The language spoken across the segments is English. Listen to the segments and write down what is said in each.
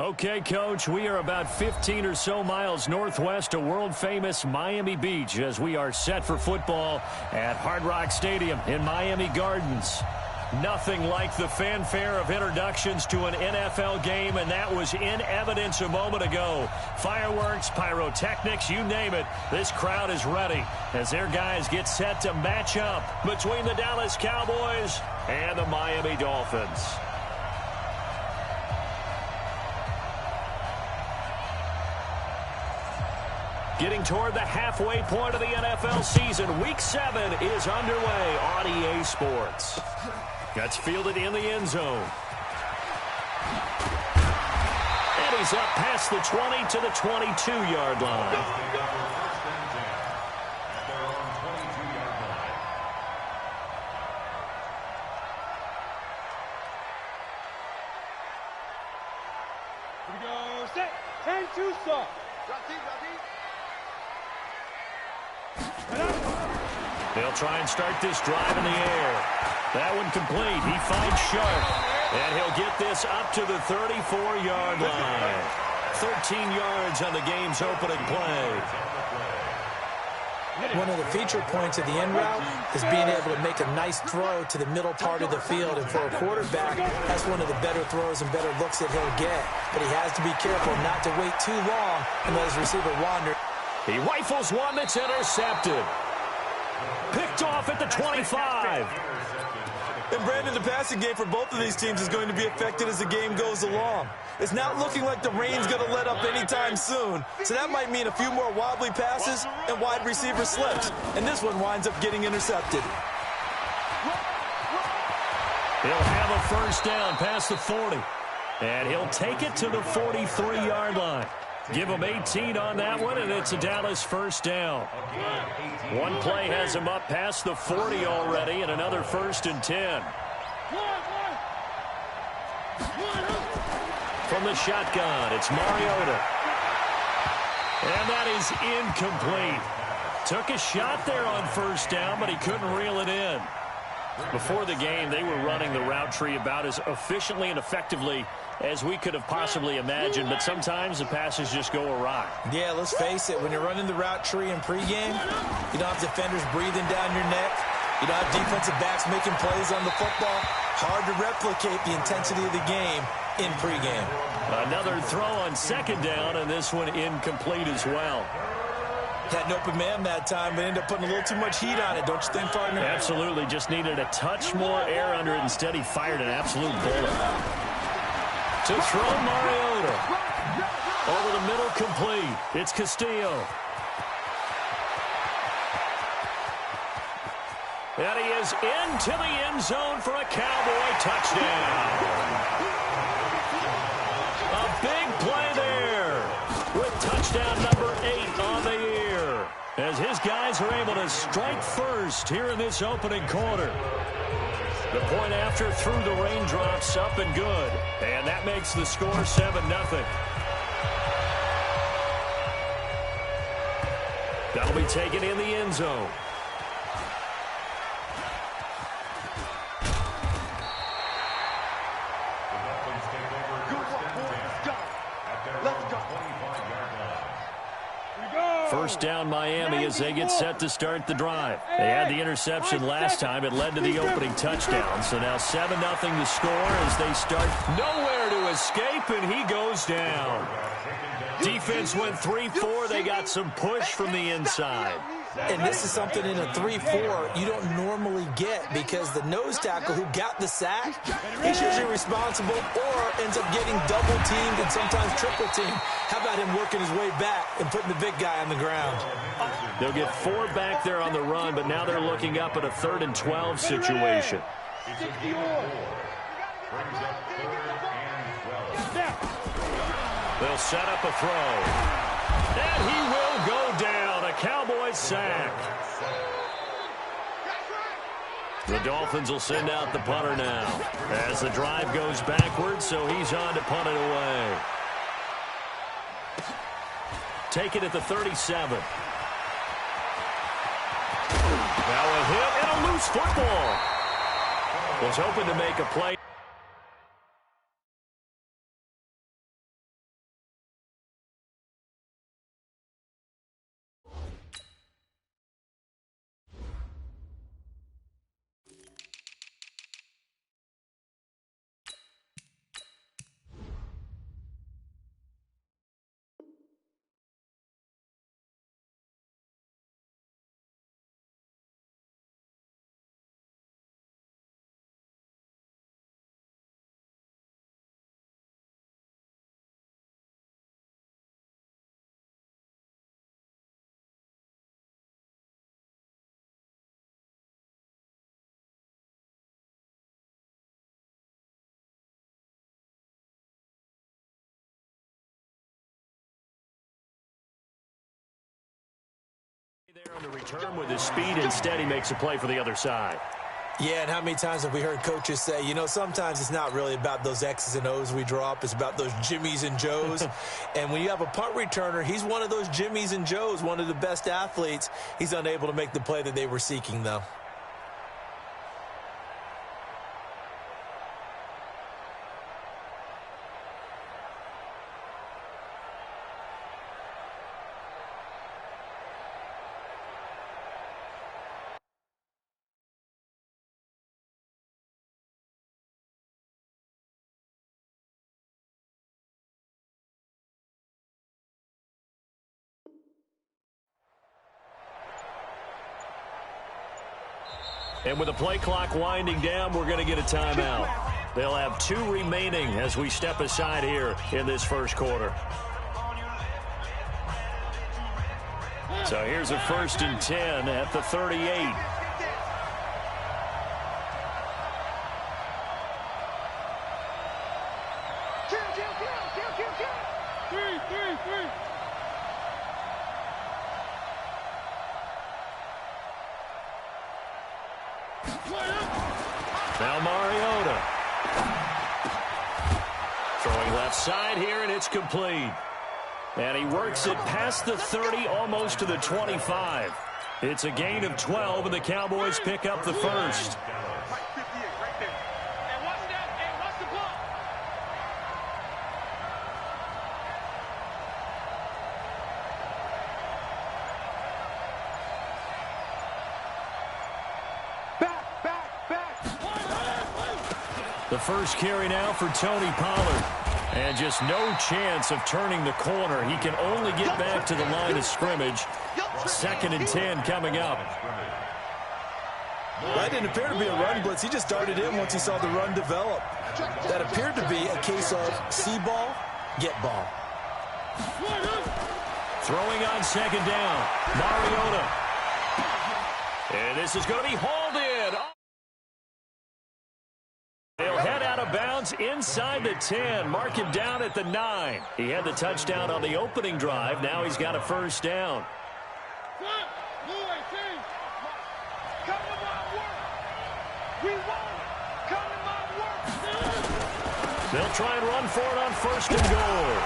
Okay, Coach, we are about 15 or so miles northwest of world-famous Miami Beach as we are set for football at Hard Rock Stadium in Miami Gardens. Nothing like the fanfare of introductions to an NFL game, and that was in evidence a moment ago. Fireworks, pyrotechnics, you name it, this crowd is ready as their guys get set to match up between the Dallas Cowboys and the Miami Dolphins. Getting toward the halfway point of the NFL season, Week 7 is underway on EA Sports. That's fielded in the end zone. And he's up past the 20 to the 22-yard line. They'll try and start this drive in the air. That one complete. He finds Sharp. And he'll get this up to the 34-yard line. 13 yards on the game's opening play. One of the feature points of the end route is being able to make a nice throw to the middle part of the field. And for a quarterback, that's one of the better throws and better looks that he'll get. But he has to be careful not to wait too long and let his receiver wander. He rifles one that's intercepted. Picked off at the 25. And Brandon, the passing game for both of these teams is going to be affected as the game goes along. It's not looking like the rain's going to let up anytime soon. So that might mean a few more wobbly passes and wide receiver slips. And this one winds up getting intercepted. He'll have a first down past the 40. And he'll take it to the 43-yard line. Give him 18 on that one, and it's a Dallas first down. One play has him up past the 40 already, and another 1st and 10. From the shotgun, it's Mariota. And that is incomplete. Took a shot there on first down, but he couldn't reel it in. Before the game, they were running the route tree about as efficiently and effectively as we could have possibly imagined, but sometimes the passes just go awry. Yeah, let's face it, when you're running the route tree in pregame, you don't have defenders breathing down your neck. You don't have defensive backs making plays on the football. Hard to replicate the intensity of the game in pregame. Another throw on second down, and this one incomplete as well. Had an open man that time, but ended up putting a little too much heat on it, don't you think, partner? Absolutely, just needed a touch more air under it. Instead, he fired an absolute bullet. To throw Mariota. Over the middle, complete. It's Castillo. And he is into the end zone for a Cowboy touchdown. A big play there with touchdown number 8 on the year, as his guys are able to strike first here in this opening quarter. The point after through the raindrops, up and good. And that makes the score 7-0. That'll be taken in the end zone. First down Miami as they get set to start the drive. They had the interception last time. It led to the opening touchdown. So now 7-0 to score as they start. Nowhere to escape, and he goes down. Defense went 3-4. They got some push from the inside. And this is something in a 3-4 you don't normally get, because the nose tackle who got the sack, he's usually responsible or ends up getting double-teamed and sometimes triple-teamed. How about him working his way back and putting the big guy on the ground? They'll get 4 back there on the run, but now they're looking up at a 3rd and 12 situation. They'll set up a throw. And he will go down. A Cowboys sack. The Dolphins will send out the punter now as the drive goes backwards, so he's on to punt it away. Take it at the 37. Now a hit and a loose football. Was hoping to make a play. There on the return with his speed, instead he makes a play for the other side. Yeah, and how many times have we heard coaches say, you know, sometimes it's not really about those X's and O's we draw up. It's about those Jimmies and Joes. And when you have a punt returner, he's one of those Jimmies and Joes, one of the best athletes. He's unable to make the play that they were seeking, though. And with the play clock winding down, we're going to get a timeout. They'll have 2 remaining as we step aside here in this first quarter. So here's a 1st and 10 at the 38. Now Mariota. Throwing left side here, and it's complete. And he works it past the 30, almost to the 25. It's a gain of 12, and the Cowboys pick up the first. The first carry now for Tony Pollard. And just no chance of turning the corner. He can only get back to the line of scrimmage. 2nd and 10 coming up. That didn't appear to be a run blitz. He just darted in once he saw the run develop. That appeared to be a case of see ball, get ball. Throwing on 2nd down. Mariota. And this is going to be hauled in. They'll head out of bounds inside the 10. Mark him down at the 9. He had the touchdown on the opening drive. Now he's got a first down. They'll try and run for it on 1st and goal.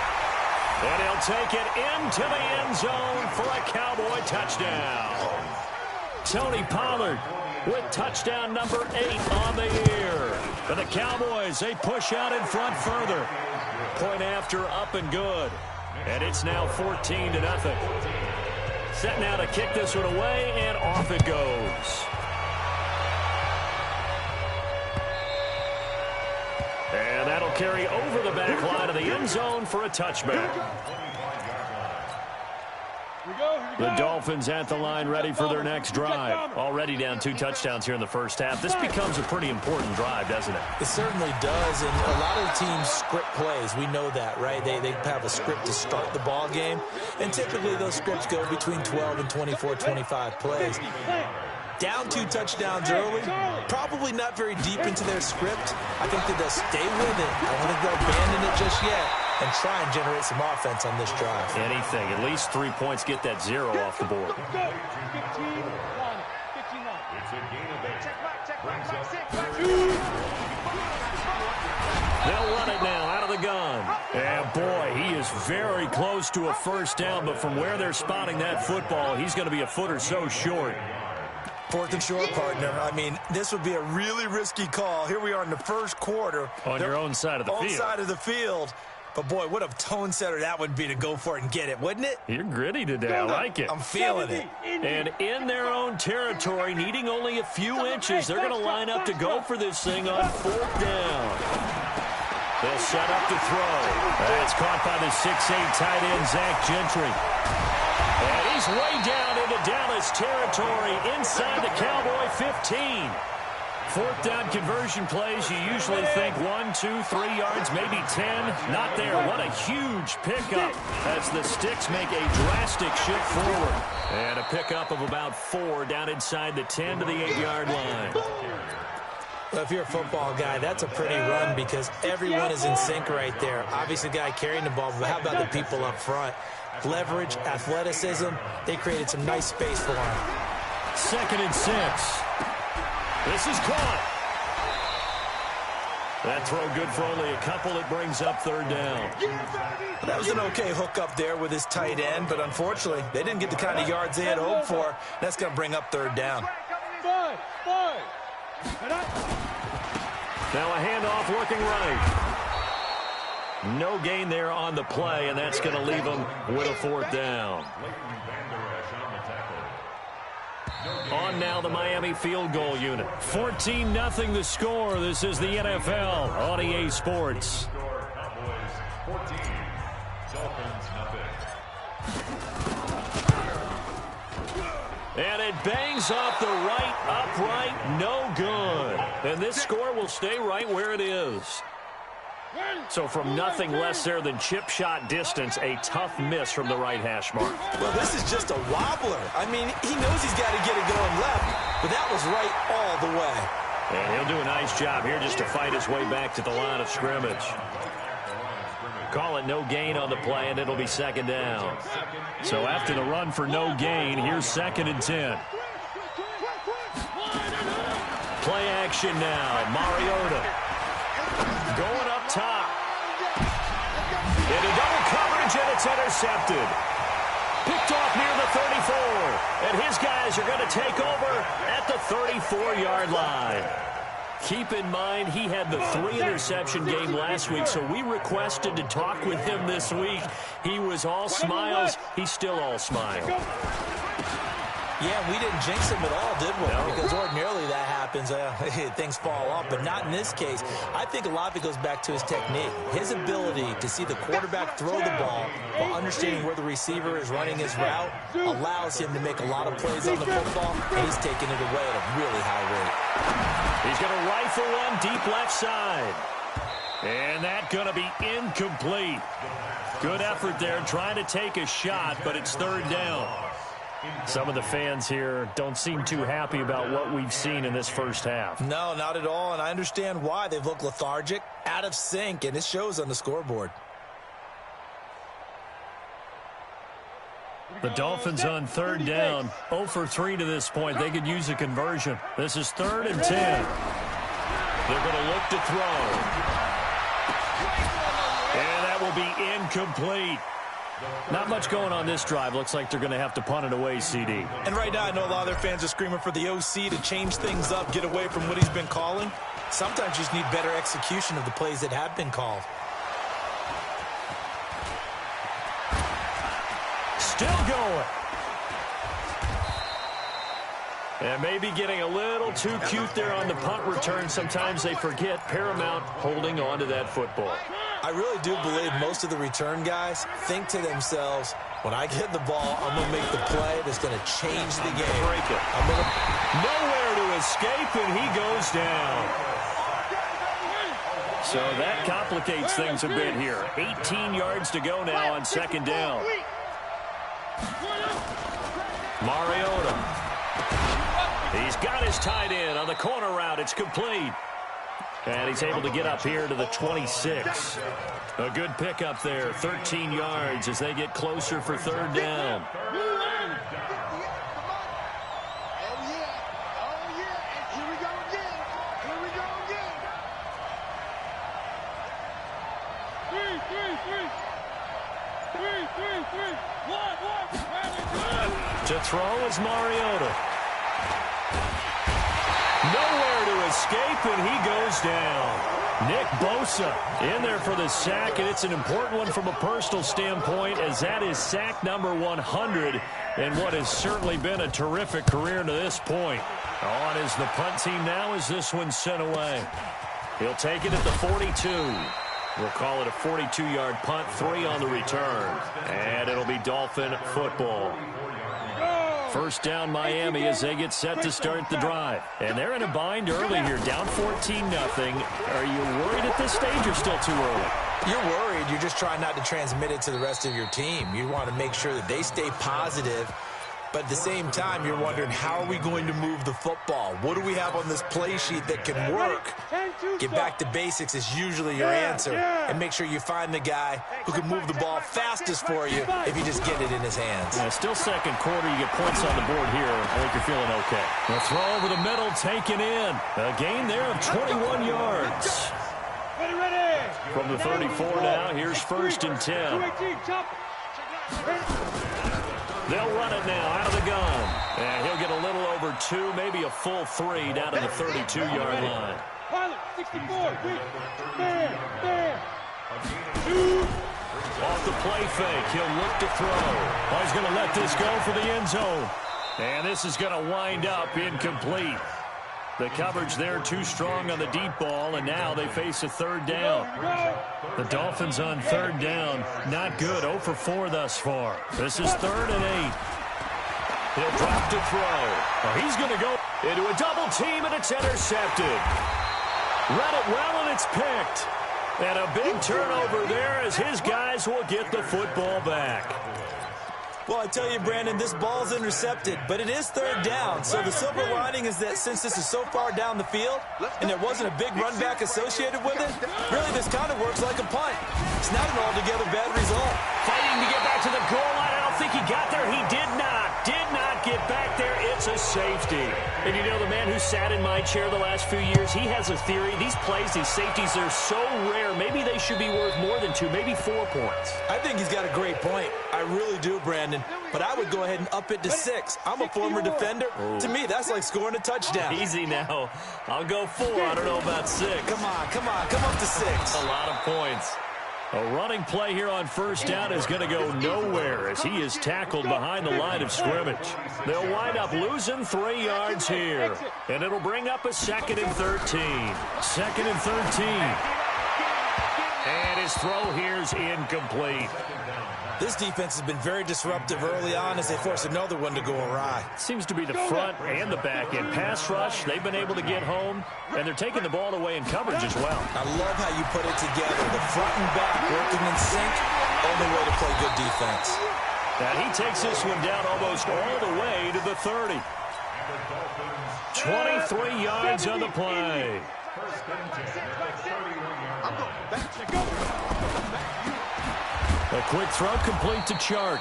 And he'll take it into the end zone for a Cowboy touchdown. Tony Pollard with touchdown number 8 on the year. And the Cowboys, they push out in front further. Point after, up and good. And it's now 14-0. Set now to kick this one away, and off it goes. And that'll carry over the back line of the end zone for a touchback. The Dolphins at the line, ready for their next drive. Already down 2 touchdowns here in the first half. This becomes a pretty important drive, doesn't it? It certainly does, and a lot of teams script plays. We know that, right? They have a script to start the ball game, and typically those scripts go between 12 and 24, 25 plays. Down 2 touchdowns early, probably not very deep into their script. I think that they'll stay with it. I don't think they'll abandon it just yet and try and generate some offense on this drive. Anything. At least 3 points, get that 0 off the board. They'll run it now out of the gun. And boy, he is very close to a first down, but from where they're spotting that football, he's going to be a foot or so short. 4th and short, partner. I mean, this would be a really risky call. Here we are in the first quarter. On your own side of the field. Own side of the field. But, boy, what a tone setter that would be to go for it and get it, wouldn't it? You're gritty today. I like it. I'm feeling it. And in their own territory, needing only a few inches, they're going to line up to go for this thing on 4th down. They'll set up to throw. It's caught by the 6'8" tight end, Zach Gentry. And he's way down into Dallas territory inside the Cowboy 15. 4th down conversion plays, you usually think 1, 2, 3 yards, maybe 10. Not there. What a huge pickup as the Sticks make a drastic shift forward. And a pickup of about 4 down inside the 10 to the 8-yard line. Well, if you're a football guy, that's a pretty run because everyone is in sync right there. Obviously, the guy carrying the ball, but how about the people up front? leverage, athleticism. They created some nice space for him. 2nd and 6. This is caught. That throw good for only a couple. It brings up 3rd down. That was an okay hook up there with his tight end, but unfortunately, they didn't get the kind of yards they had hoped for. That's going to bring up 3rd down. Now a handoff working right. No gain there on the play, and that's going to leave them with a 4th down. On now the Miami field goal unit. 14-0 the score. This is the NFL on EA Sports. And it bangs off the right upright. No good. And this score will stay right where it is. So from nothing less there than chip shot distance, a tough miss from the right hash mark. Well, this is just a wobbler. I mean, he knows he's got to get it going left, but that was right all the way. And he'll do a nice job here just to fight his way back to the line of scrimmage. Call it no gain on the play, and it'll be 2nd down. So after the run for no gain, here's 2nd and 10. Play action now. Mariota going up top. Into double coverage, and it's intercepted. Picked off near the 34. And his guys are going to take over at the 34-yard line. Keep in mind, he had the 3-interception game last week, so we requested to talk with him this week. He was all smiles. He's still all smile. Yeah, we didn't jinx him at all, did we? No. Because ordinarily that happens, things fall off, but not in this case. I think a lot of it goes back to his technique. His ability to see the quarterback throw the ball while understanding where the receiver is running his route allows him to make a lot of plays on the football, and he's taking it away at a really high rate. He's going to rifle one deep left side. And that's going to be incomplete. Good effort there trying to take a shot, but it's 3rd down. Some of the fans here don't seem too happy about what we've seen in this first half. No, not at all, and I understand why. They've looked lethargic, out of sync, and it shows on the scoreboard. The Dolphins on 3rd down, 0 for 3 to this point. They could use a conversion. This is 3rd and 10. They're going to look to throw. And that will be incomplete. Not much going on this drive. Looks like they're going to have to punt it away, CD. And right now, I know a lot of their fans are screaming for the OC to change things up, get away from what he's been calling. Sometimes you just need better execution of the plays that have been called. Still going. And maybe getting a little too cute there on the punt return. Sometimes they forget paramount holding on to that football. I really do believe most of the return guys think to themselves, when I get the ball, I'm going to make the play that's going to change the game. Break it. Nowhere to escape, and he goes down. So that complicates things a bit here. 18 yards to go now on 2nd down. Mariota. He's got his tight end on the corner route. It's complete. And he's able to get up here to the 26. A good pickup there, 13 yards as they get closer for 3rd down. To throw is Mariota. Nowhere to escape, and he goes down. Nick Bosa in there for the sack, and it's an important one from a personal standpoint, as that is sack number 100 and what has certainly been a terrific career to this point. On is the punt team now as this one's sent away. He'll take it at the 42. We'll call it a 42-yard punt, 3 on the return. And it'll be Dolphin football. 1st down Miami as they get set to start the drive. And they're in a bind early here, down 14-0. Are you worried at this stage or still too early? You're worried. You're just trying not to transmit it to the rest of your team. You want to make sure that they stay positive But at the same time, you're wondering, how are we going to move the football? What do we have on this play sheet that can work? Get back to basics is usually your answer. And make sure you find the guy who can move the ball fastest for you if you just get it in his hands. Yeah, still second quarter. You get points on the board here. I think you're feeling okay. The throw over the middle taken in. A gain there of 21 yards. From the 34 now, here's 1st and 10. They'll run it now out of the gun. And he'll get a little over 2, maybe a full 3 down to the 32-yard line. Off the play fake, he'll look to throw. Oh, he's going to let this go for the end zone. And this is going to wind up incomplete. The coverage there too strong on the deep ball, and now they face a 3rd down. The Dolphins on 3rd down. Not good. 0 for 4 thus far. This is 3rd and 8. He'll drop to throw. Oh, he's going to go into a double team, and it's intercepted. Read it well, and it's picked. And a big turnover there as his guys will get the football back. Well, I tell you, Brandon, this ball's intercepted, but it is 3rd down. So the silver lining is that since this is so far down the field and there wasn't a big run back associated with it, really this kind of works like a punt. It's not an altogether bad result. Fighting to get back to the goal line. I don't think he got there. He did not get back there. It's a safety. And you know, the man who sat in my chair the last few years, he has a theory. These plays, these safeties, they're so rare. Maybe they should be worth more than 2, maybe 4 points. I think he's got a great point. I really do, Brandon. But I would go ahead and up it to 6. I'm a former defender. To me, that's like scoring a touchdown. Easy now. I'll go 4. I don't know about 6. Come on. Come up to 6. A lot of points. A running play here on 1st down is going to go nowhere as he is tackled behind the line of scrimmage. They'll wind up losing 3 yards here. And it'll bring up a 2nd and 13. 2nd and 13. And his throw here's incomplete. This defense has been very disruptive early on as they force another one to go awry. Seems to be the front and the back end. Pass rush, they've been able to get home, and they're taking the ball away in coverage as well. I love how you put it together. The front and back working in sync, only way to play good defense. Now he takes this one down almost all the way to the 30. 23 yards on the play. A quick throw complete to Chark.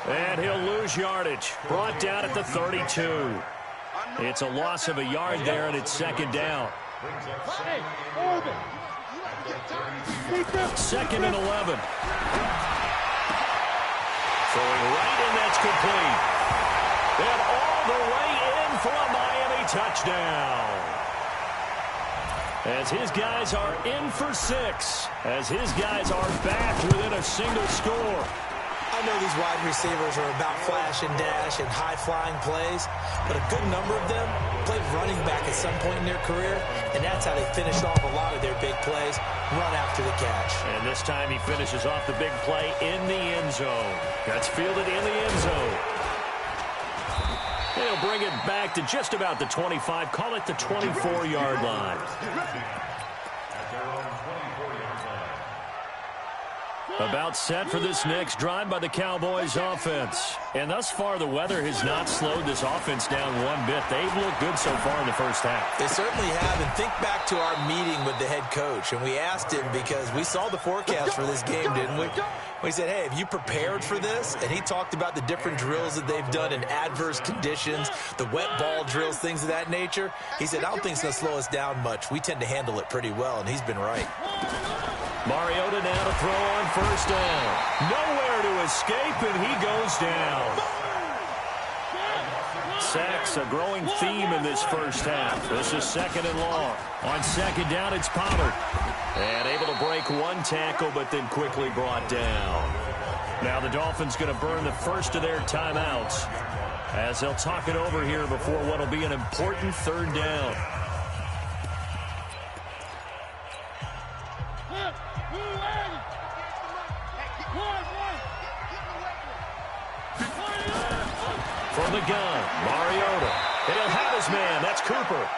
And he'll lose yardage. Brought down at the 32. It's a loss of a yard there, and it's 2nd down. 2nd and 11. Throwing right in, that's complete. And all the way in for a Miami touchdown. As his guys are in for 6. As his guys are back within a single score. I know these wide receivers are about flash and dash and high-flying plays, but a good number of them played running back at some point in their career, and that's how they finished off a lot of their big plays, run after the catch. And this time he finishes off the big play in the end zone. That's fielded in the end zone. They'll bring it back to just about the 25. Call it the 24-yard line. About set for this next drive by the Cowboys offense. And thus far, the weather has not slowed this offense down one bit. They've looked good so far in the first half. They certainly have. And think back to our meeting with the head coach. And we asked him because we saw the forecast for this game, didn't we? We said, hey, have you prepared for this? And he talked about the different drills that they've done in adverse conditions, the wet ball drills, things of that nature. He said, I don't think it's going to slow us down much. We tend to handle it pretty well, and he's been right. Mariota now to throw on 1st down. Nowhere to escape, and he goes down. Sacks, a growing theme in this first half. This is 2nd and long. On 2nd down, it's Pollard. And able to break one tackle, but then quickly brought down. Now the Dolphins going to burn the first of their timeouts as they'll talk it over here before what will be an important 3rd down. From the gun, Mariota. He'll have his man. That's Cooper.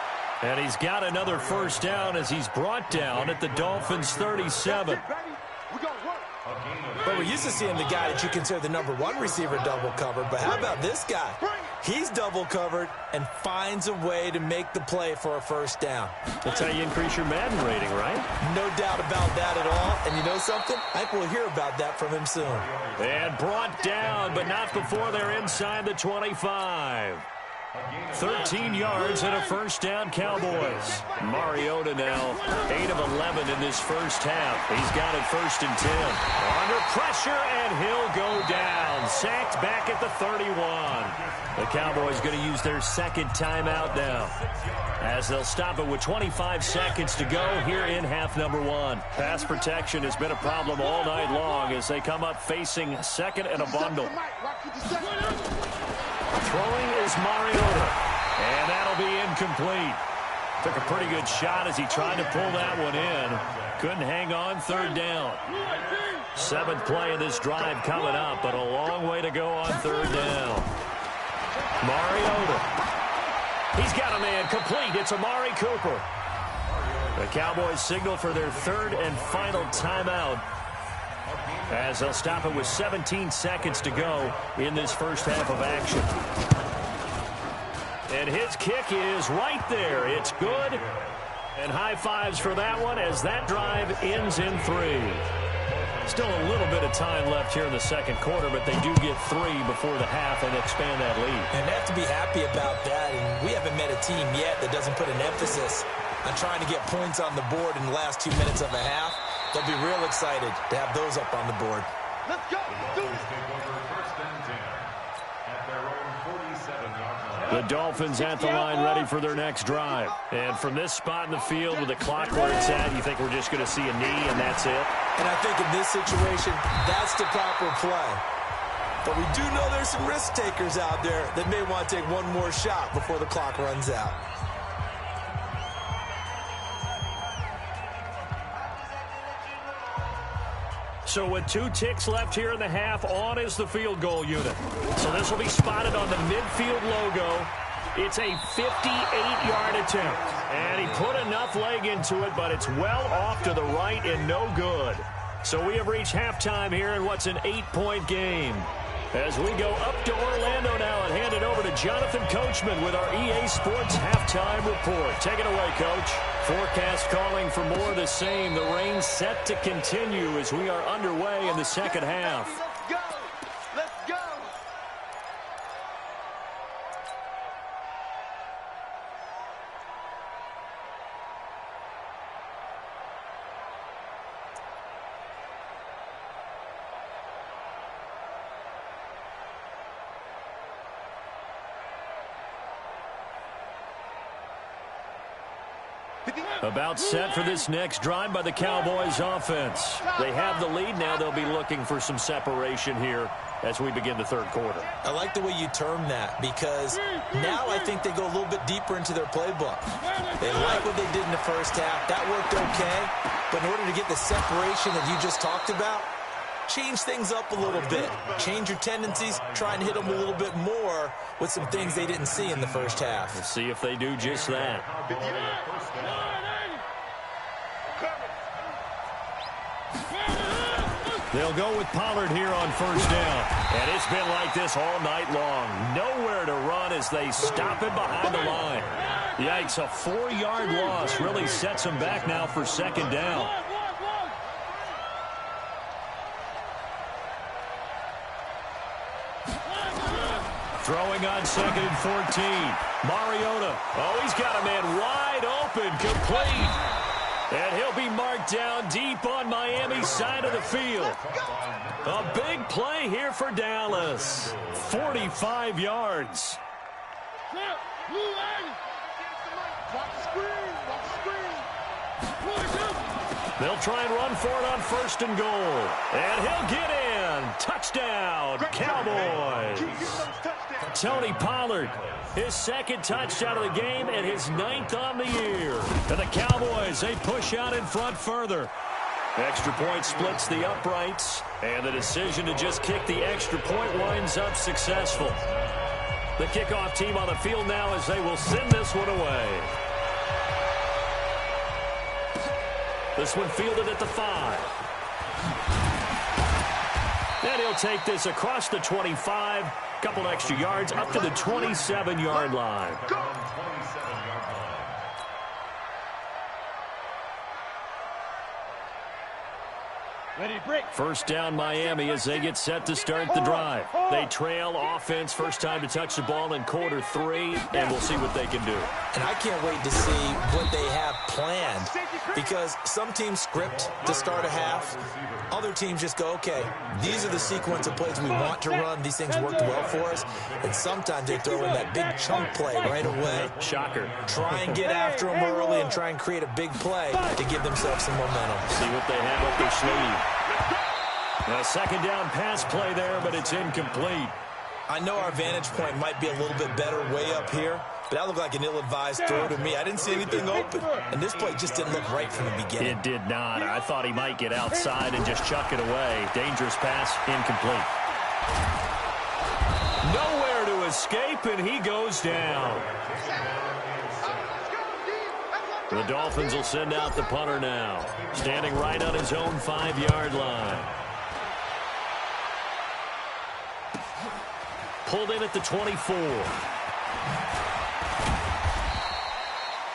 And he's got another 1st down as he's brought down at the Dolphins' 37. But we're used to seeing the guy that you consider the #1 receiver double covered. But how about this guy? He's double covered and finds a way to make the play for a first down. That's how you increase your Madden rating, right? No doubt about that at all. And you know something? I think we'll hear about that from him soon. And brought down, but not before they're inside the 25. 13 yards and a first down, Cowboys. Mariota now 8 of 11 in this first half. He's got it 1st and 10. Under pressure, and he'll go down. Sacked back at the 31. The Cowboys going to use their second timeout now, as they'll stop it with 25 seconds to go here in half number 1. Pass protection has been a problem all night long as they come up facing second and a bundle. Throwing is Mariota, and that'll be incomplete. Took a pretty good shot as he tried to pull that one in. Couldn't hang on, 3rd down. 7th play of this drive coming up, but a long way to go on 3rd down. Mariota. He's got a man complete. It's Amari Cooper. The Cowboys signal for their 3rd and final timeout, as they'll stop it with 17 seconds to go in this first half of action. And his kick is right there. It's good. And high fives for that one as that drive ends in 3. Still a little bit of time left here in the second quarter, but they do get 3 before the half and expand that lead. And they have to be happy about that. And we haven't met a team yet that doesn't put an emphasis on trying to get points on the board in the last 2 minutes of a half. They'll be real excited to have those up on the board. Let's go. The Dolphins at the line ready for their next drive. And from this spot in the field with the clock where it's at, you think we're just going to see a knee and that's it? And I think in this situation, that's the proper play. But we do know there's some risk takers out there that may want to take one more shot before the clock runs out. So with 2 ticks left here in the half, on is the field goal unit. So this will be spotted on the midfield logo. It's a 58-yard attempt. And he put enough leg into it, but it's well off to the right and no good. So we have reached halftime here in what's an 8-point game. As we go up to Orlando now and hand it over to Jonathan Coachman with our EA Sports Halftime Report. Take it away, Coach. Forecast calling for more of the same. The rain set to continue as we are underway in the second half. Let's go. Let's go. About set for this next drive by the Cowboys offense. They have the lead now. They'll be looking for some separation here as we begin the third quarter. I like the way you term that, because now I think they go a little bit deeper into their playbook. They like what they did in the first half. That worked okay. But in order to get the separation that you just talked about, change things up a little bit. Change your tendencies. Try and hit them a little bit more with some things they didn't see in the first half. We'll see if they do just that. They'll go with Pollard here on first down. And it's been like this all night long. Nowhere to run as they stop it behind the line. Yikes, a 4-yard loss really sets them back now for second down. Throwing on second and 14. Mariota. Oh, he's got a man wide open, complete. And he'll be marked down deep on Miami's side of the field. A big play here for Dallas. 45 yards. They'll try and run for it on first and goal. And he'll get in. Touchdown, Cowboys. Tony Pollard, his second touchdown of the game and his 9th on the year. And the Cowboys, they push out in front further. Extra point splits the uprights, and the decision to just kick the extra point winds up successful. The kickoff team on the field now as they will send this one away. This one fielded at the 5. And he'll take this across the 25, couple extra yards up to the 27-yard line. First down Miami as they get set to start the drive. They trail offense, first time to touch the ball in quarter 3, and we'll see what they can do. And I can't wait to see what they have planned, because some teams script to start a half. Other teams just go, okay, these are the sequence of plays we want to run. These things worked well for us. And sometimes they throw in that big chunk play right away. Shocker. Try and get after them early and try and create a big play to give themselves some momentum. See what they have up their sleeve. A second down pass play there, but it's incomplete. I know our vantage point might be a little bit better way up here, but that looked like an ill-advised throw to me. I didn't see anything open, and this play just didn't look right from the beginning. It did not. I thought he might get outside and just chuck it away. Dangerous pass, incomplete. Nowhere to escape, and he goes down. The Dolphins will send out the punter now, standing right on his own 5-yard line. Pulled in at the 24.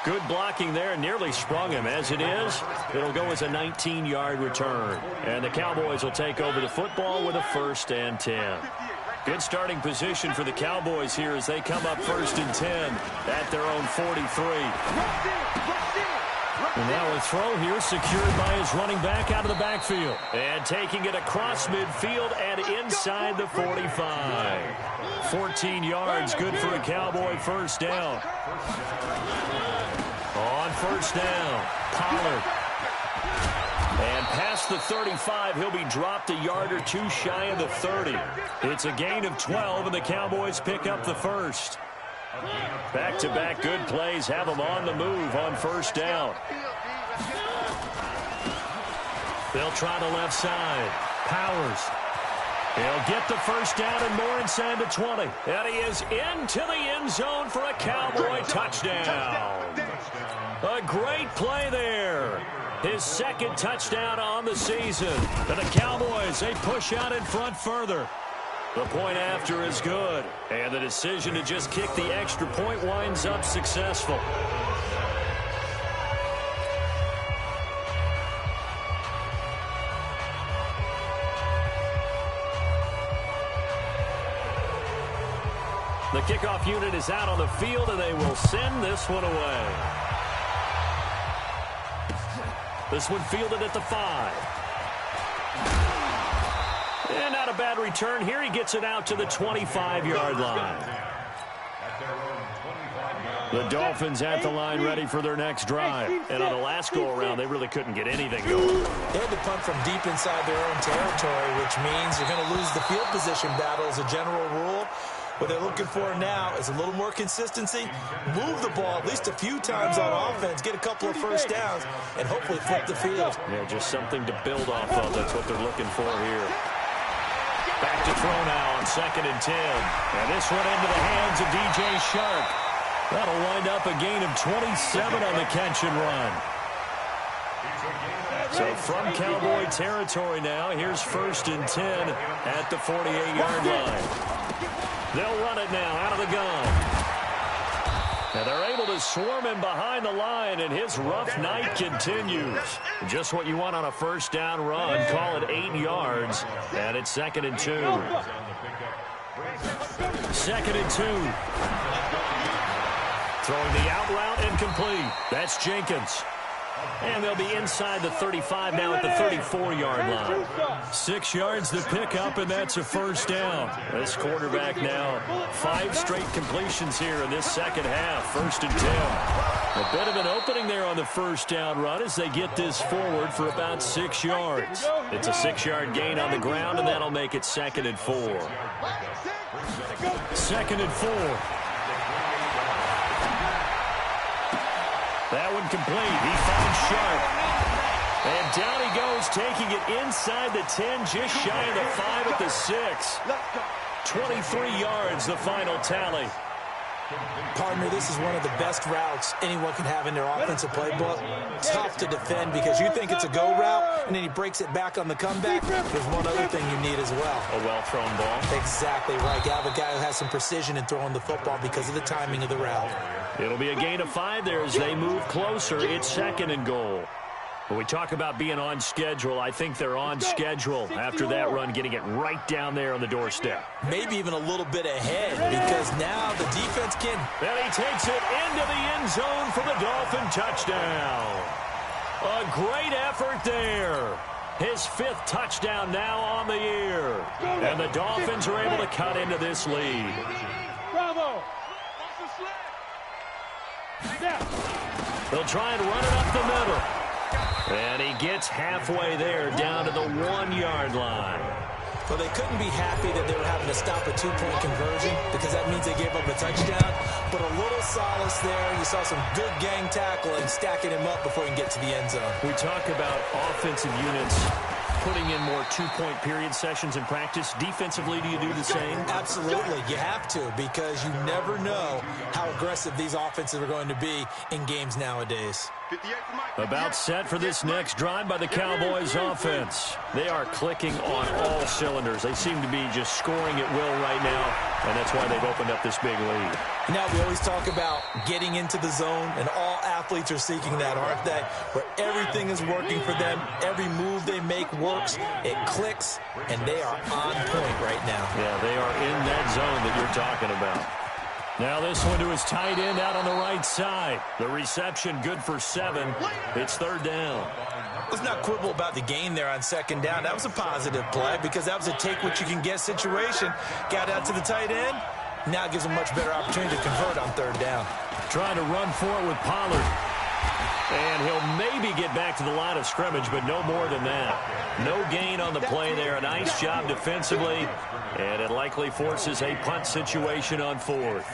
Good blocking there, nearly sprung him. As it is, it'll go as a 19-yard return. And the Cowboys will take over the football with a 1st and 10. Good starting position for the Cowboys here as they come up 1st and 10 at their own 43. And now a throw here secured by his running back out of the backfield. And taking it across midfield and inside the 45. 14 yards, good for a Cowboy first down. On first down, Pollard. And past the 35, he'll be dropped a yard or two shy of the 30. It's a gain of 12, and the Cowboys pick up the first. Back-to-back good plays have them on the move on first down. They'll try the left side. Powers. He'll get the first down and more inside the 20. And he is into the end zone for a Cowboy touchdown. A great play there. His 2nd touchdown on the season. And the Cowboys, they push out in front further. The point after is good. And the decision to just kick the extra point winds up successful. The kickoff unit is out on the field, and they will send this one away. This one fielded at the 5. And not a bad return here. He gets it out to the 25-yard line. The Dolphins at the line ready for their next drive. And on the last go-around, they really couldn't get anything going. They had to punt from deep inside their own territory, which means you're going to lose the field position battle as a general rule. What they're looking for now is a little more consistency, move the ball at least a few times on offense, get a couple of first downs, and hopefully flip the field. Yeah, just something to build off of. That's what they're looking for here. Back to throw now on 2nd and 10. And this one into the hands of DJ Shark. That'll wind up a gain of 27 on the catch and run. So from Cowboy territory now, here's 1st and 10 at the 48-yard line. They'll run it now out of the gun. And they're able to swarm him behind the line, and his rough night continues. Just what you want on a first down run. Call it 8 yards, and it's 2nd and 2. 2nd and 2. Throwing the out route incomplete. That's Jenkins. And they'll be inside the 35 now at the 34-yard line. 6 yards to pick up, and that's a first down. This quarterback now 5 straight completions here in this second half. 1st and 10. A bit of an opening there on the first down run as they get this forward for about 6 yards. It's a 6-yard gain on the ground, and that'll make it 2nd and 4. 2nd and 4. That one complete. He finds Sharp. And down he goes, taking it inside the 10, just shy of the 5 at the 6. 23 yards, the final tally. Partner, this is one of the best routes anyone can have in their offensive playbook. Tough to defend because you think it's a go route, and then he breaks it back on the comeback. There's one other thing you need as well. A well-thrown ball. Exactly right. You have a guy who has some precision in throwing the football because of the timing of the route. It'll be a gain of 5 there as they move closer. It's 2nd and goal. When we talk about being on schedule, I think they're on schedule after that run, getting it right down there on the doorstep. Maybe even a little bit ahead because now the defense can. And he takes it into the end zone for the Dolphin touchdown. A great effort there. His 5th touchdown now on the year. And the Dolphins are able to cut into this lead. Bravo. They'll try and run it up the middle. And he gets halfway there down to the 1-yard line. Well, they couldn't be happy that they were having to stop a 2-point conversion because that means they gave up a touchdown. But a little solace there. You saw some good gang tackling, stacking him up before he can get to the end zone. We talk about offensive units putting in more 2-point period sessions in practice. Defensively, do you do the same? Absolutely. You have to because you never know how aggressive these offenses are going to be in games nowadays. About set for this next drive by the Cowboys offense. They are clicking on all cylinders. They seem to be just scoring at will right now, and that's why they've opened up this big lead. Now, we always talk about getting into the zone, and all athletes are seeking that, aren't they? Where everything is working for them, every move they make works, it clicks, and they are on point right now. Yeah, they are in that zone that you're talking about. Now this one to his tight end out on the right side. The reception good for 7. It's 3rd down. Let's not quibble about the gain there on 2nd down. That was a positive play because that was a take-what-you-can-get situation. Got out to the tight end. Now it gives him a much better opportunity to convert on 3rd down. Trying to run for it with Pollard. And he'll maybe get back to the line of scrimmage, but no more than that. No gain on the play there. A nice job defensively, and it likely forces a punt situation on 4th.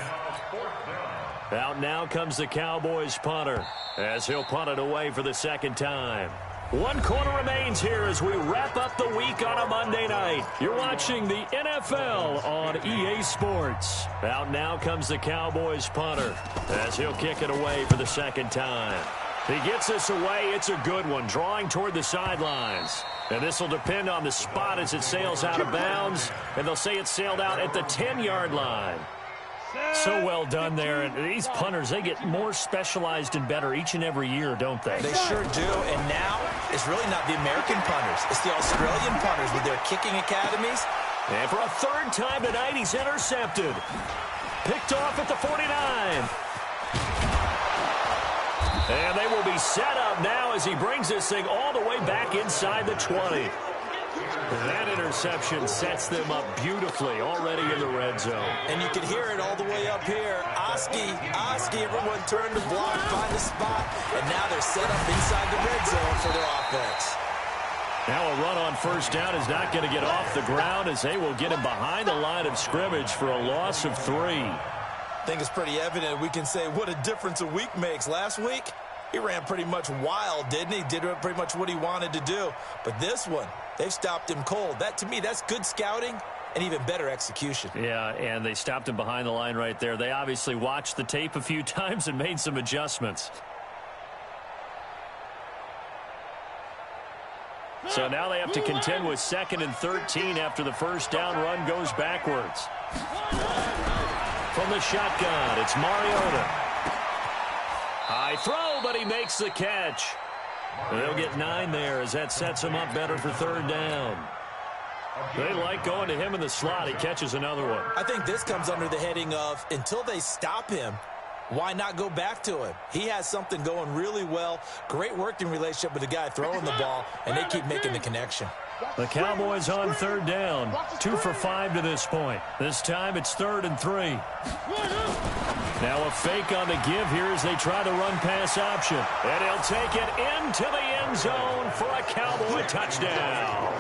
Out now comes the Cowboys punter as he'll punt it away for the 2nd time. 1 quarter remains here as we wrap up the week on a Monday night. You're watching the NFL on EA Sports. Out now comes the Cowboys punter as he'll kick it away for the 2nd time. He gets this away. It's a good one, drawing toward the sidelines. And this will depend on the spot as it sails out of bounds. And they'll say it sailed out at the 10-yard line. So well done there. And these punters, they get more specialized and better each and every year, don't they? They sure do. And now it's really not the American punters. It's the Australian punters with their kicking academies. And for a 3rd time tonight, he's intercepted. Picked off at the 49. And they will be set up now as he brings this thing all the way back inside the 20. That interception sets them up beautifully already in the red zone. And you can hear it all the way up here. Oski, everyone turned to block, find a spot, and now they're set up inside the red zone for their offense. Now a run on 1st down is not going to get off the ground as they will get him behind the line of scrimmage for a loss of 3. I think it's pretty evident we can say what a difference a week makes. Last week, he ran pretty much wild, didn't he? Did pretty much what he wanted to do. But this one, they've stopped him cold. That, to me, that's good scouting and even better execution. Yeah, and they stopped him behind the line right there. They obviously watched the tape a few times and made some adjustments. So now they have to contend with 2nd and 13 after the 1st down run goes backwards. From the shotgun, it's Mariota. High throw, but he makes the catch. They'll get 9 there as that sets him up better for 3rd down. They like going to him in the slot. He catches another one. I think this comes under the heading of until they stop him, why not go back to him? He has something going really well. Great working relationship with the guy throwing the ball, and they keep making the connection. The Cowboys on 3rd down. 2 for 5 to this point. This time it's 3rd and 3. Now a fake on the give here as they try the run-pass option. And he'll take it into the end zone for a Cowboy touchdown.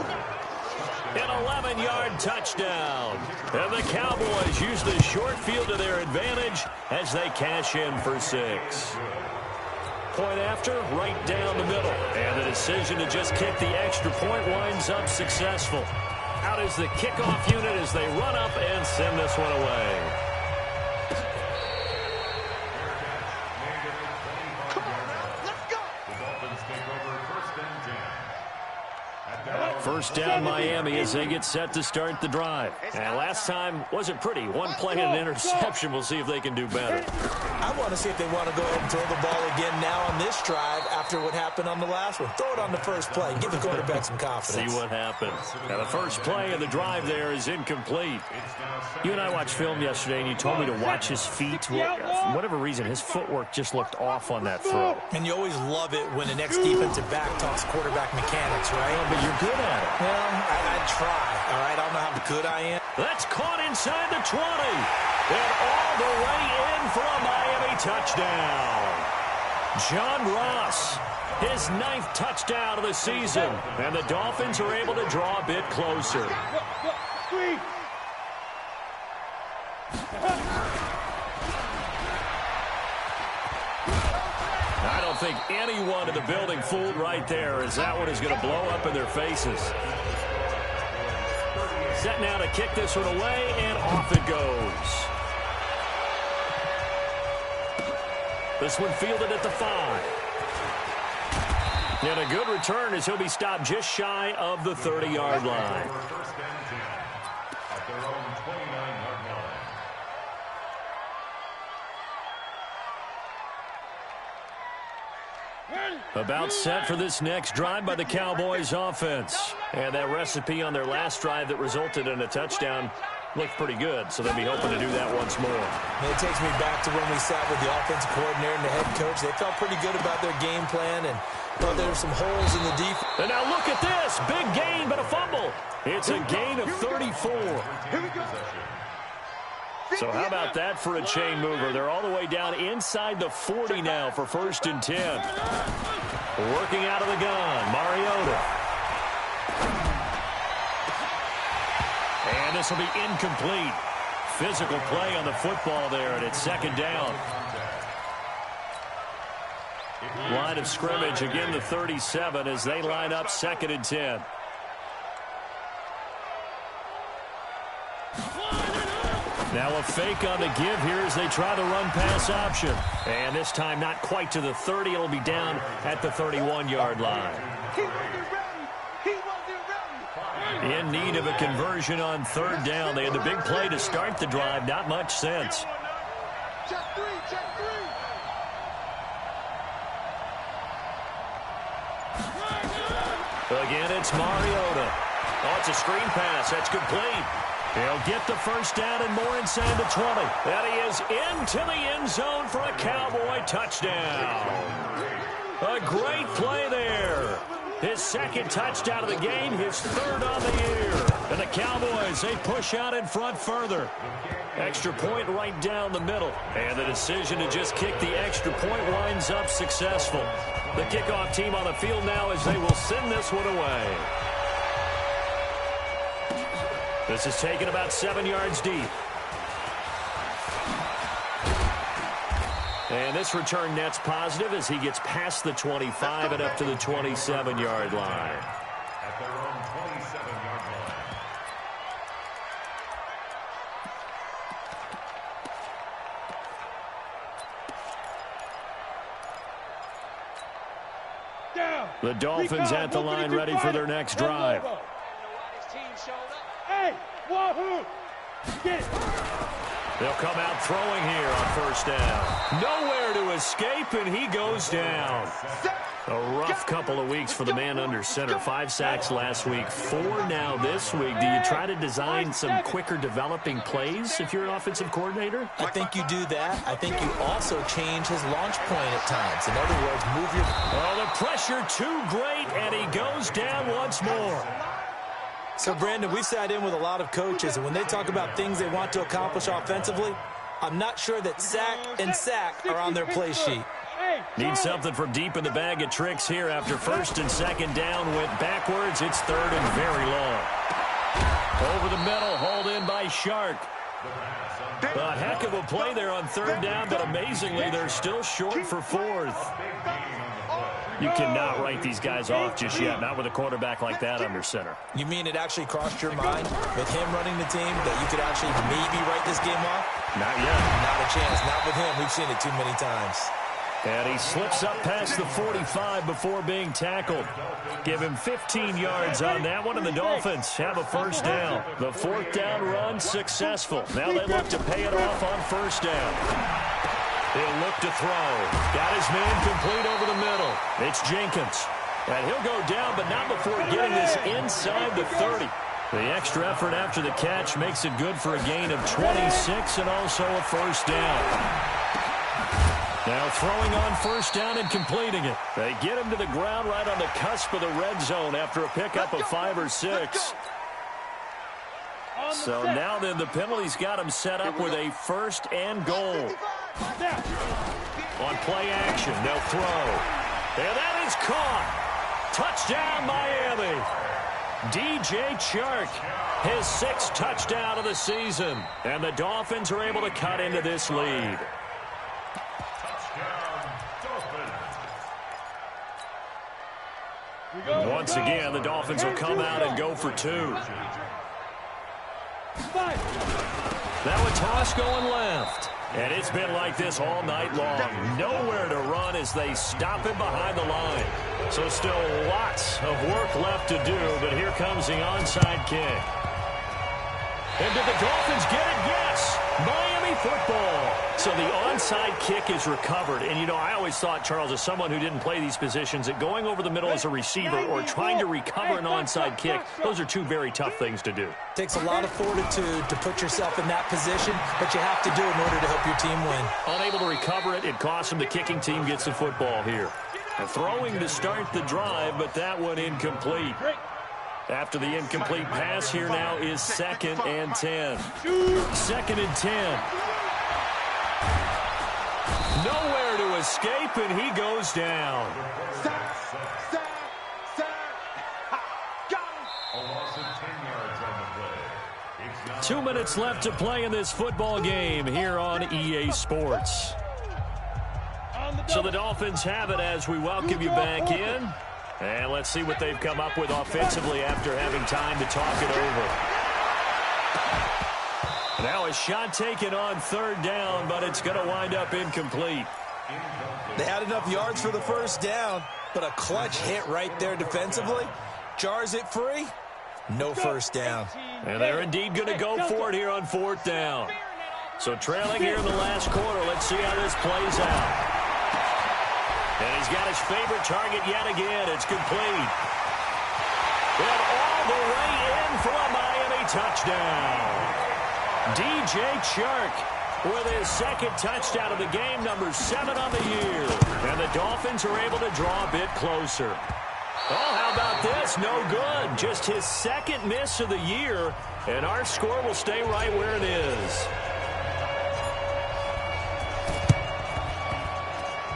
An 11-yard touchdown. And the Cowboys use the short field to their advantage as they cash in for 6. Point after, right down the middle. And the decision to just kick the extra point winds up successful. Out is the kickoff unit as they run up and send this one away. First down Miami as they get set to start the drive. And last time wasn't pretty. One play and an interception. We'll see if they can do better. I want to see if they want to go ahead and throw the ball again now on this drive after what happened on the last one. Throw it on the first play. Give the quarterback some confidence. See what happens. Now the first play of the drive there is incomplete. You and I watched film yesterday, and you told me to watch his feet. Well, for whatever reason, his footwork just looked off on that throw. And you always love it when the next defensive back talks quarterback mechanics, right? But you're good at it. Well, I try, all right? I don't know how good I am. That's caught inside the 20. And all the way in for a Miami touchdown. John Ross, his 9th touchdown of the season. And the Dolphins are able to draw a bit closer. I don't think anyone in the building fooled right there, as that one is going to blow up in their faces. Set now to kick this one away, and off it goes. This one fielded at the 5. And a good return as he'll be stopped just shy of the 30-yard line. About set for this next drive by the Cowboys offense. And that recipe on their last drive that resulted in a touchdown looked pretty good, so they'll be hoping to do that once more. And it takes me back to when we sat with the offensive coordinator and the head coach. They felt pretty good about their game plan and thought there were some holes in the defense. And now look at this. Big gain, but a fumble. It's a gain of 34. So how about that for a chain mover? They're all the way down inside the 40 now for 1st and 10. Working out of the gun, Mariota. And this will be incomplete. Physical play on the football there, and it's 2nd down. Line of scrimmage, again the 37 as they line up 2nd and 10. Now a fake on the give here as they try the run-pass option. And this time not quite to the 30. It'll be down at the 31-yard line. In need of a conversion on 3rd down. They had the big play to start the drive. Not much sense. Again, it's Mariota. Oh, it's a screen pass. That's complete. He'll get the first down and more inside the 20. And he is into the end zone for a Cowboy touchdown. A great play there. His 2nd touchdown of the game, his 3rd on the year. And the Cowboys, they push out in front further. Extra point right down the middle. And the decision to just kick the extra point winds up successful. The kickoff team on the field now as they will send this one away. This is taken about 7 yards deep. And this return net's positive as he gets past the 25 and up to the 27-yard line. At their own 27-yard line. The Dolphins at the line ready for their next drive. Hey, wahoo! Get it. They'll come out throwing here on 1st down. Nowhere to escape, and he goes down. A rough couple of weeks for the man under center. 5 sacks last week, 4 now this week. Do you try to design some quicker developing plays if you're an offensive coordinator? I think you do that. I think you also change his launch point at times. In other words, move your... Oh, the pressure too great, and he goes down once more. So, Brandon, we sat in with a lot of coaches, and when they talk about things they want to accomplish offensively, I'm not sure that sack and sack are on their play sheet. Need something from deep in the bag of tricks here after 1st and 2nd down. Went backwards. It's 3rd and very long. Over the middle, hauled in by Shark. A heck of a play there on 3rd down, but amazingly, they're still short for 4th. You cannot write these guys off just yet, not with a quarterback like that under center. You mean it actually crossed your mind with him running the team that you could actually maybe write this game off? Not yet. Not a chance. Not with him. We've seen it too many times. And he slips up past the 45 before being tackled. Give him 15 yards on that one, and the Dolphins have a first down. The fourth down run successful. Now they look to pay it off on first down. He'll look to throw. Got his man complete over the middle. It's Jenkins. And he'll go down, but not before getting this inside the 30. The extra effort after the catch makes it good for a gain of 26 and also a first down. Now throwing on first down and completing it. They get him to the ground right on the cusp of the red zone after a pickup of 5 or 6. So now then the penalty's got him set up with a first and goal. On play action, they'll throw. And that is caught. Touchdown, Miami. DJ Chark, his 6th touchdown of the season. And the Dolphins are able to cut into this lead. Once again, the Dolphins will come out and go for 2. Now a toss going left. And it's been like this all night long. Nowhere to run as they stop him behind the line. So still lots of work left to do, but here comes the onside kick. And did the Dolphins get it? Yes! Miami football. So the onside kick is recovered. And, you know, I always thought, Charles, as someone who didn't play these positions, that going over the middle as a receiver or trying to recover an onside kick, those are 2 very tough things to do. Takes a lot of fortitude to put yourself in that position, but you have to do it in order to help your team win. Unable to recover it, it costs them. The kicking team gets the football here. And throwing to start the drive, but that one incomplete. After the incomplete pass, here now is 2nd and 10. 2nd and 10. Nowhere to escape, and he goes down. A loss of 10 yards on the play. 2 minutes left to play in this football game here on EA Sports. So the Dolphins have it as we welcome you back in. And let's see what they've come up with offensively after having time to talk it over. Now a shot taken on 3rd down, but it's going to wind up incomplete. They had enough yards for the first down, but a clutch hit right there defensively. Jars it free. No first down. And they're indeed going to go for it here on 4th down. So trailing here in the last quarter, let's see how this plays out. And he's got his favorite target yet again. It's complete. And all the way in for a Miami touchdown. DJ Chark with his 2nd touchdown of the game, number 7 on the year. And the Dolphins are able to draw a bit closer. Oh, how about this? No good. Just his 2nd miss of the year. And our score will stay right where it is.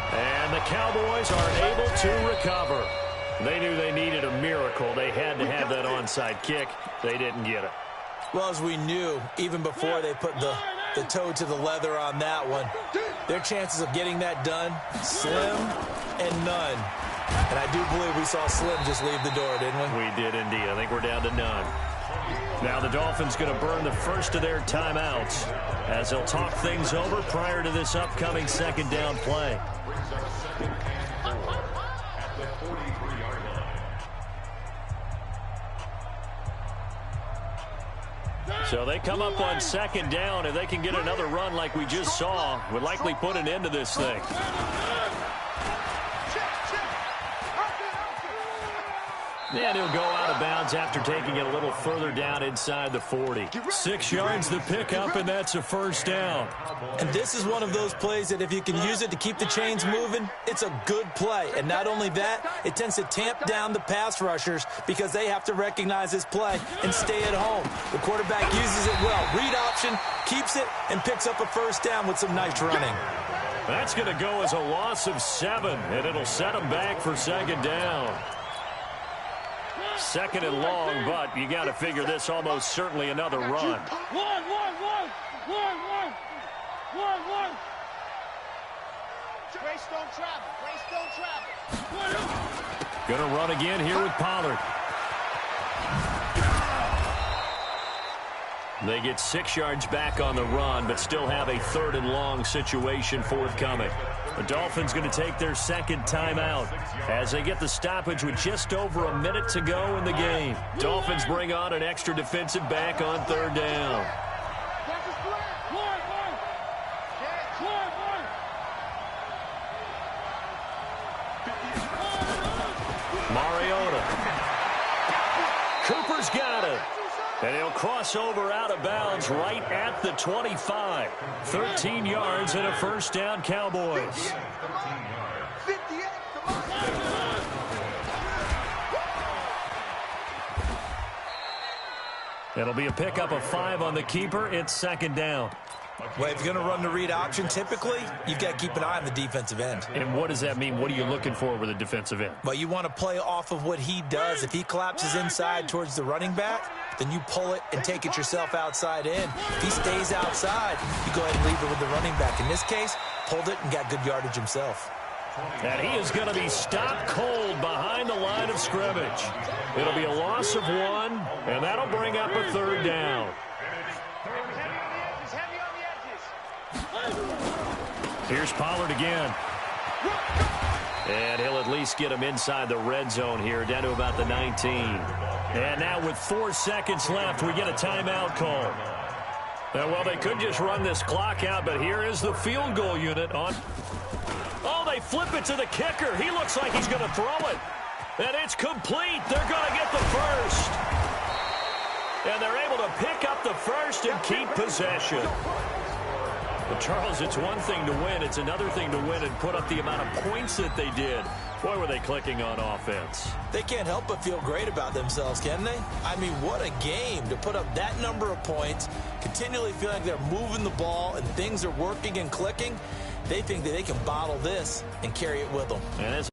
And the Cowboys are able to recover. They knew they needed a miracle. They had to have that onside kick. They didn't get it. Well, as we knew, even before they put the toe to the leather on that one, their chances of getting that done, slim and none. And I do believe we saw Slim just leave the door, didn't we? We did indeed. I think we're down to none. Now the Dolphins going to burn the first of their timeouts as they'll talk things over prior to this upcoming 2nd down play. So they come up on 2nd down. If they can get another run like we just saw, would likely put an end to this thing. And he'll go out of bounds after taking it a little further down inside the 40. 6 yards the pickup, and that's a first down. And this is one of those plays that if you can use it to keep the chains moving, it's a good play. And not only that, it tends to tamp down the pass rushers because they have to recognize this play and stay at home. The quarterback uses it well. Read option, keeps it, and picks up a first down with some nice running. That's going to go as a loss of 7, and it'll set them back for 2nd down. 2nd and long, but you got to figure this almost certainly another run. One. Grace don't travel. Going to run again here with Pollard. They get 6 yards back on the run, but still have a 3rd and long situation forthcoming. The Dolphins going to take their second timeout as they get the stoppage with just over a minute to go in the game. Dolphins bring on an extra defensive back on third down. Mariota. Cooper's got it. And he'll cross over out of bounds right at the 25. 13 yards and a first down, Cowboys. It'll be a pickup of 5 on the keeper. It's second down. Well, if you're going to run the read option, typically, you've got to keep an eye on the defensive end. And what does that mean? What are you looking for with a defensive end? Well, you want to play off of what he does. If he collapses inside towards the running back, then you pull it and take it yourself outside in. If he stays outside, you go ahead and leave it with the running back. In this case, pulled it and got good yardage himself. And he is going to be stopped cold behind the line of scrimmage. It'll be a loss of 1, and that'll bring up a third down. Here's Pollard again. And he'll at least get him inside the red zone here, down to about the 19. And now with 4 seconds left, we get a timeout call. Well, they could just run this clock out, but here is the field goal unit on. Oh, they flip it to the kicker. He looks like he's going to throw it. And it's complete. They're going to get the first. And they're able to pick up the first and keep possession. Well, Charles, it's one thing to win. It's another thing to win and put up the amount of points that they did. Boy, were they clicking on offense. They can't help but feel great about themselves, can they? I mean, what a game to put up that number of points, continually feel like they're moving the ball and things are working and clicking. They think that they can bottle this and carry it with them. And